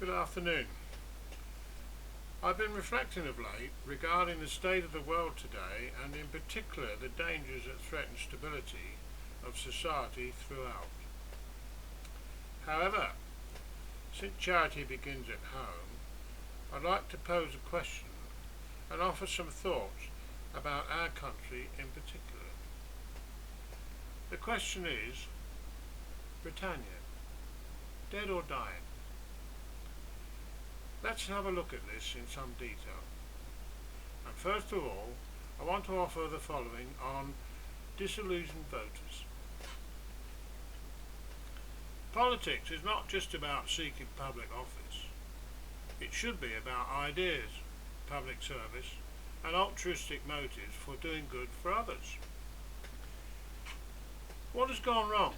Good afternoon. I've been reflecting of late regarding the state of the world today and in particular the dangers that threaten stability of society throughout. However, since charity begins at home, I'd like to pose a question and offer some thoughts about our country in particular. The question is, Britannia, dead or dying? Let's have a look at this in some detail. And first of all, I want to offer the following on disillusioned voters. Politics is not just about seeking public office. It should be about ideas, public service, and altruistic motives for doing good for others. What has gone wrong?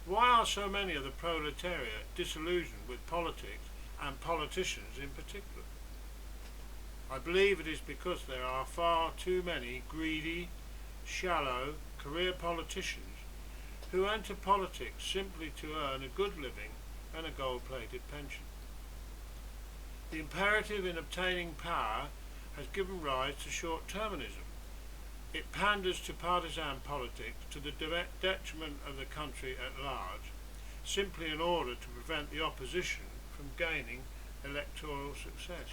Why are so many of the proletariat disillusioned with politics and politicians in particular? I believe it is because there are far too many greedy, shallow, career politicians who enter politics simply to earn a good living and a gold-plated pension. The imperative in obtaining power has given rise to short-termism. It panders to partisan politics to the direct detriment of the country at large, simply in order to prevent the opposition from gaining electoral success.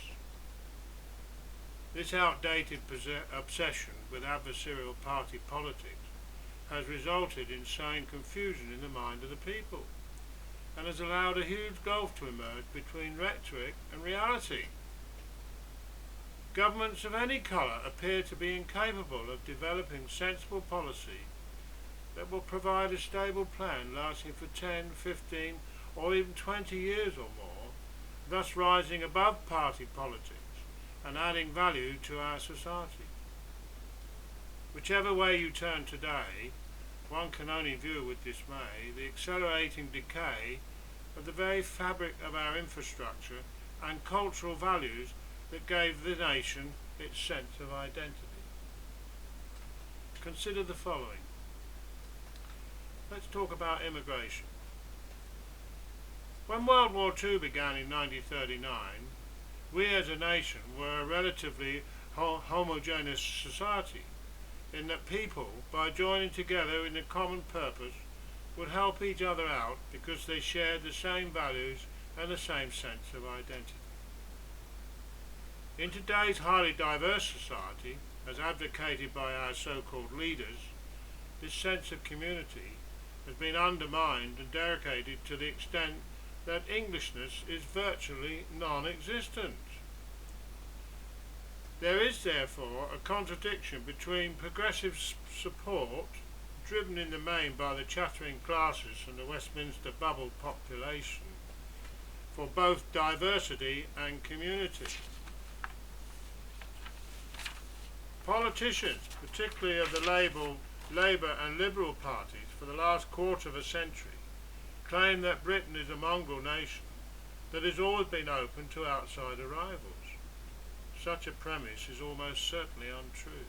This outdated obsession with adversarial party politics has resulted in sowing confusion in the mind of the people and has allowed a huge gulf to emerge between rhetoric and reality. Governments of any colour appear to be incapable of developing sensible policy that will provide a stable plan lasting for 10, 15 or even 20 years or more, thus rising above party politics and adding value to our society. Whichever way you turn today, one can only view with dismay the accelerating decay of the very fabric of our infrastructure and cultural values that gave the nation its sense of identity. Consider the following. Let's talk about immigration. When World War II began in 1939, we as a nation were a relatively homogeneous society, in that people, by joining together in a common purpose, would help each other out because they shared the same values and the same sense of identity. In today's highly diverse society, as advocated by our so-called leaders, this sense of community has been undermined and derogated to the extent that Englishness is virtually non-existent. There is therefore a contradiction between progressive support, driven in the main by the chattering classes and the Westminster bubble population, for both diversity and community. Politicians, particularly of the Labour and Liberal parties for the last quarter of a century, claim that Britain is a mongrel nation that has always been open to outside arrivals. Such a premise is almost certainly untrue.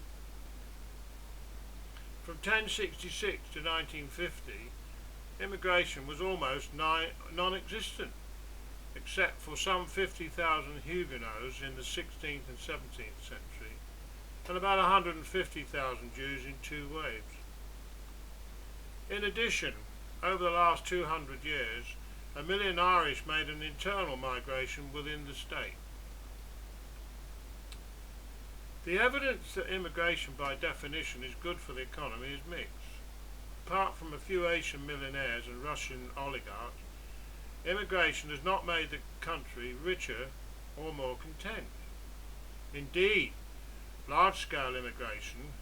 From 1066 to 1950, immigration was almost non-existent, except for some 50,000 Huguenots in the 16th and 17th century, and about 150,000 Jews in two waves. In addition, over the last 200 years, 1 million Irish made an internal migration within the state. The evidence that immigration by definition is good for the economy is mixed. Apart from a few Asian millionaires and Russian oligarchs, immigration has not made the country richer or more content. Indeed, large-scale immigration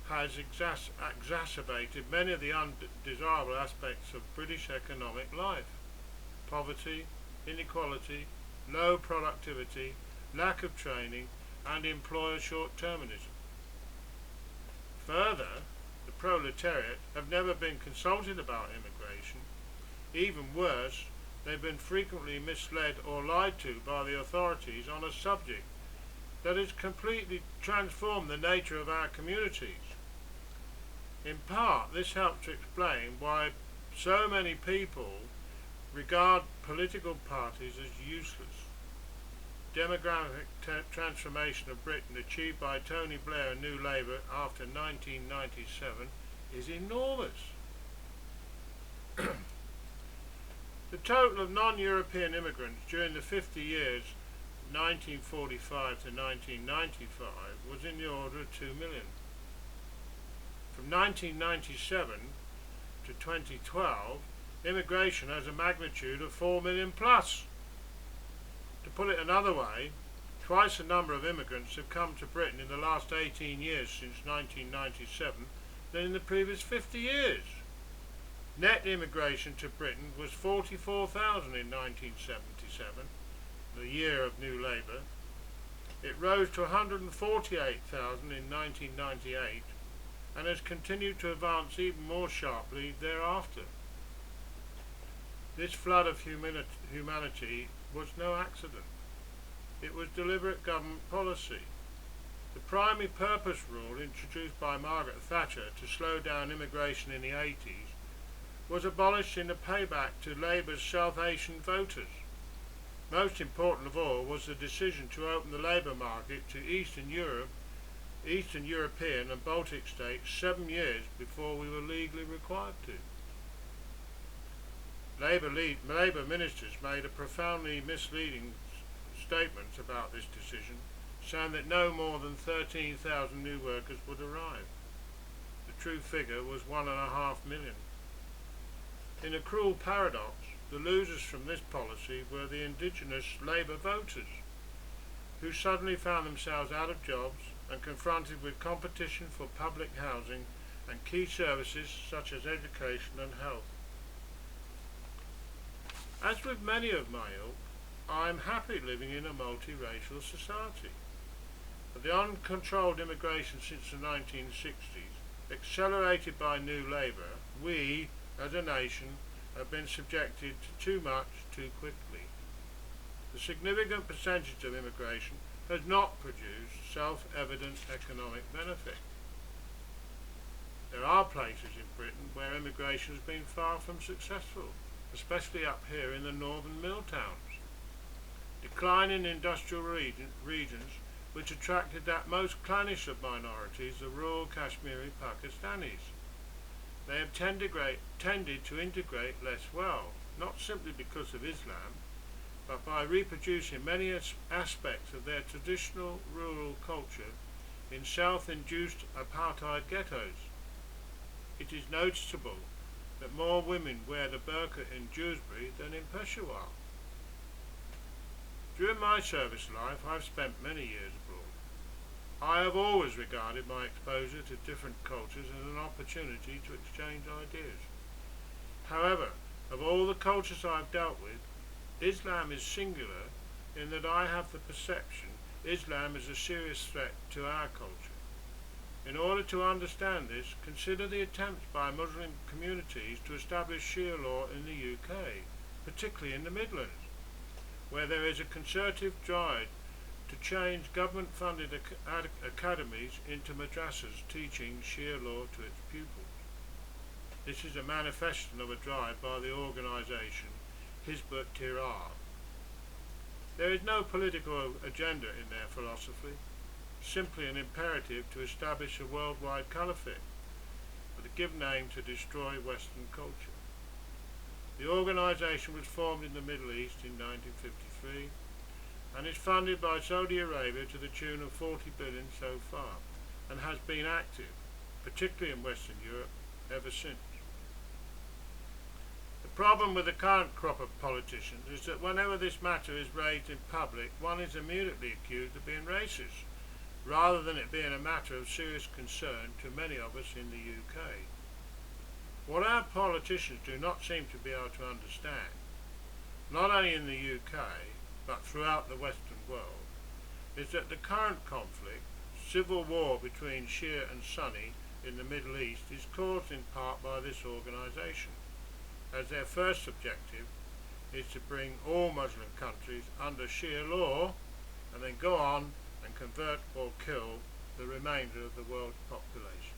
has exacerbated many of the undesirable aspects of British economic life: poverty, inequality, low productivity, lack of training, and employer short-termism. Further, the proletariat have never been consulted about immigration. Even worse, they've been frequently misled or lied to by the authorities on a subject that has completely transformed the nature of our communities. In part, this helps to explain why so many people regard political parties as useless. Demographic transformation of Britain achieved by Tony Blair and New Labour after 1997 is enormous. The total of non-European immigrants during the 50 years 1945 to 1995 was in the order of 2 million. From 1997 to 2012, immigration has a magnitude of 4 million plus. To put it another way, twice the number of immigrants have come to Britain in the last 18 years since 1997 than in the previous 50 years. Net immigration to Britain was 44,000 in 1977, the year of New Labour. It rose to 148,000 in 1998 and has continued to advance even more sharply thereafter. This flood of humanity was no accident. It was deliberate government policy. The primary purpose rule introduced by Margaret Thatcher to slow down immigration in the 80s was abolished in a payback to Labour's South Asian voters. Most important of all was the decision to open the labour market to Eastern European and Baltic states 7 years before we were legally required to. Labour ministers made a profoundly misleading statement about this decision, saying that no more than 13,000 new workers would arrive. The true figure was 1.5 million. In a cruel paradox, the losers from this policy were the indigenous Labour voters, who suddenly found themselves out of jobs and confronted with competition for public housing and key services such as education and health. As with many of my ilk, I am happy living in a multiracial society. But the uncontrolled immigration since the 1960s, accelerated by New Labour, we, as a nation, have been subjected to too much too quickly. The significant percentage of immigration has not produced self-evident economic benefit. There are places in Britain where immigration has been far from successful, especially up here in the northern mill towns. Decline in industrial regions which attracted that most clannish of minorities, the rural Kashmiri Pakistanis. They have tended to integrate less well, not simply because of Islam, but by reproducing many aspects of their traditional rural culture in self-induced apartheid ghettos. It is noticeable that more women wear the burqa in Dewsbury than in Peshawar. During my service life, I've spent many years abroad. I have always regarded my exposure to different cultures as an opportunity to exchange ideas. However, of all the cultures I've dealt with, Islam is singular in that I have the perception Islam is a serious threat to our culture. In order to understand this, consider the attempts by Muslim communities to establish Sharia law in the UK, particularly in the Midlands, where there is a concerted drive to change government-funded academies into madrasas teaching Sharia law to its pupils. This is a manifestation of a drive by the organisation Hizb ut-Tahrir. There is no political agenda in their philosophy, simply an imperative to establish a worldwide caliphate, with a given aim to destroy Western culture. The organisation was formed in the Middle East in 1953 and is funded by Saudi Arabia to the tune of 40 billion so far, and has been active, particularly in Western Europe, ever since. The problem with the current crop of politicians is that whenever this matter is raised in public, one is immediately accused of being racist, rather than it being a matter of serious concern to many of us in the UK. What our politicians do not seem to be able to understand, not only in the UK, but throughout the Western world, is that the current conflict, civil war between Shia and Sunni in the Middle East, is caused in part by this organisation, as their first objective is to bring all Muslim countries under Shia law and then go on and convert or kill the remainder of the world's population.